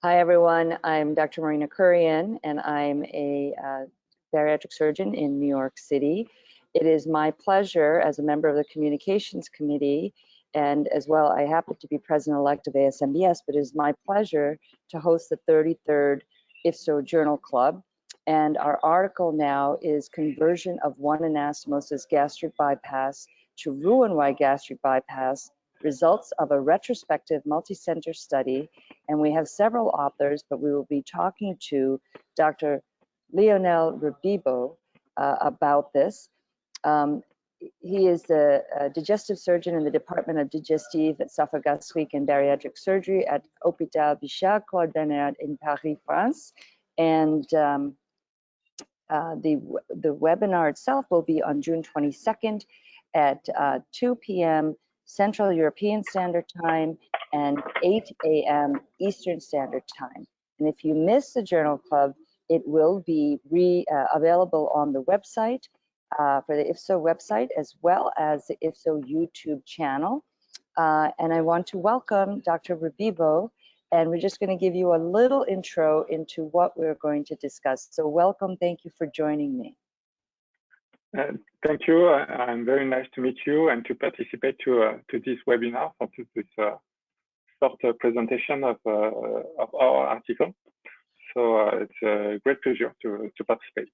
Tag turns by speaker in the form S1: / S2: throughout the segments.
S1: Hi, everyone. I'm Dr. Marina Kurian, and I'm a bariatric surgeon in New York City. It is my pleasure as a member of the Communications Committee, and as well, I happen to be President-elect of ASMBS, but it is my pleasure to host the 33rd Ifso Journal Club. And our article now is Conversion of One Anastomosis Gastric Bypass to Roux-en-Y Gastric Bypass, Results of a Retrospective Multicenter Study. And we have several authors, but we will be talking to Dr. Lionel Rebibo about this. He is the digestive surgeon in the Department of Digestive, Esophagogastrique, and Bariatric Surgery at Hôpital Bichat Bernard in Paris, France. And the webinar itself will be on June 22nd at 2 p.m. Central European Standard Time and 8 a.m. Eastern Standard Time. And if you miss the Journal Club, it will be available on the website for the Ifso website, as well as the Ifso YouTube channel. And I want to welcome Dr. Rebibo, and we're just going to give you a little intro into what we're going to discuss. So welcome, thank you for joining me.
S2: Thank you. I'm very nice to meet you and to participate to this webinar, or to this short presentation of our article. So it's a great pleasure to participate.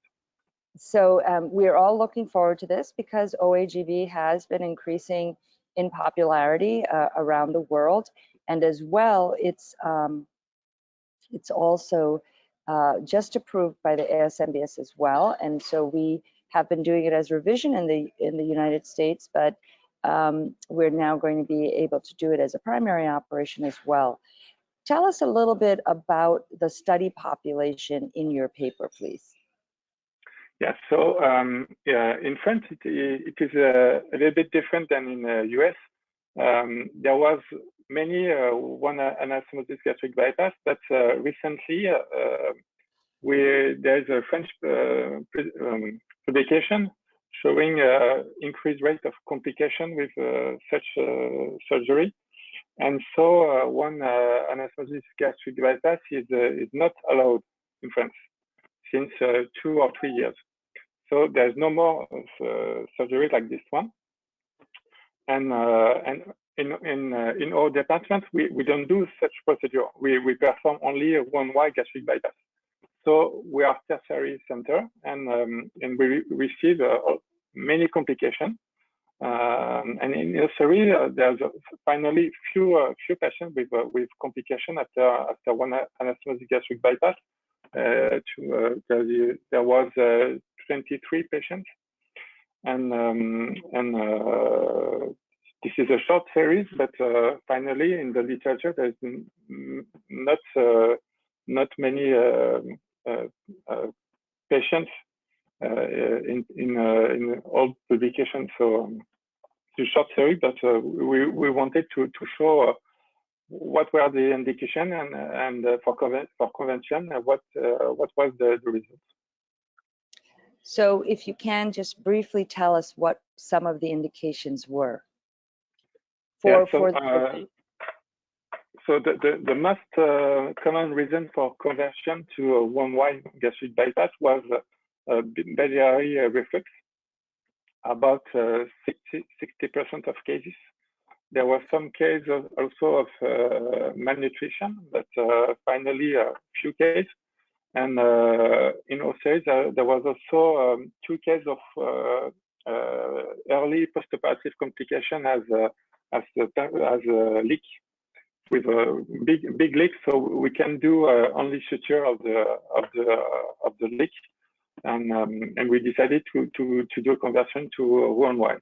S1: So we're all looking forward to this because OAGB has been increasing in popularity around the world, and as well, it's also just approved by the ASMBS as well, and so we have been doing it as revision in the United States, but we're now going to be able to do it as a primary operation as well. Tell us a little bit about the study population in your paper, please.
S2: Yeah, so in France, it is a little bit different than in the US. There was many one anastomosis gastric bypass, but recently there's a French publication showing increased rate of complication with such surgery. And so one anastomosis gastric bypass is not allowed in France since 2 or 3 years. So there's no more surgery like this one. And in our department, we don't do such procedure. We perform only a Roux-en-Y gastric bypass. So we are tertiary center, and we receive many complications. And in nursery, there's finally few patients with complication after one anastomosis gastric bypass. There was 23 patients, and this is a short series, but finally in the literature there's not many patients in all publications. So it's a short series, but we wanted to show what were the indication and for convention, what was the results.
S1: So if you can just briefly tell us what some of the indications were.
S2: So the most common reason for conversion to a Roux-en-Y gastric bypass was biliary reflux, about 60% of cases. There were some cases also of malnutrition, but finally a few cases. And in our series, there was also 2 cases of early postoperative complication as a leak, with a big leak. So we can do only suture of the leak, and we decided to do a conversion to Roux-en-Y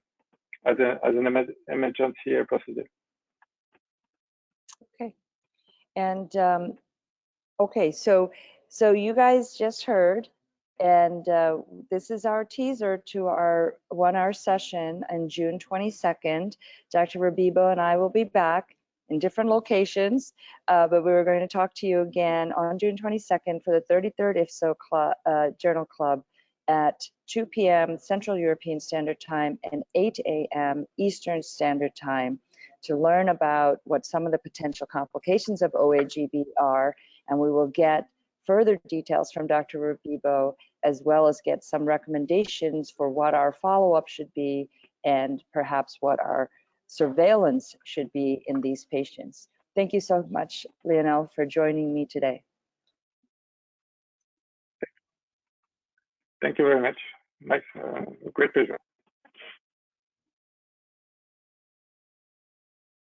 S2: as an emergency procedure.
S1: Okay, and okay, so you guys just heard, and this is our teaser to our 1-hour session on June 22nd. Dr. Rebibo and I will be back in different locations, but we were going to talk to you again on June 22nd for the 33rd Ifso Journal Club at 2 p.m. Central European Standard Time and 8 a.m. Eastern Standard Time to learn about what some of the potential complications of OAGB are and we will get further details from Dr. Rabibo, as well as get some recommendations for what our follow-up should be and perhaps what our surveillance should be in these patients. Thank you so much, Lionel, for joining me today.
S2: Thank you very much. Great pleasure.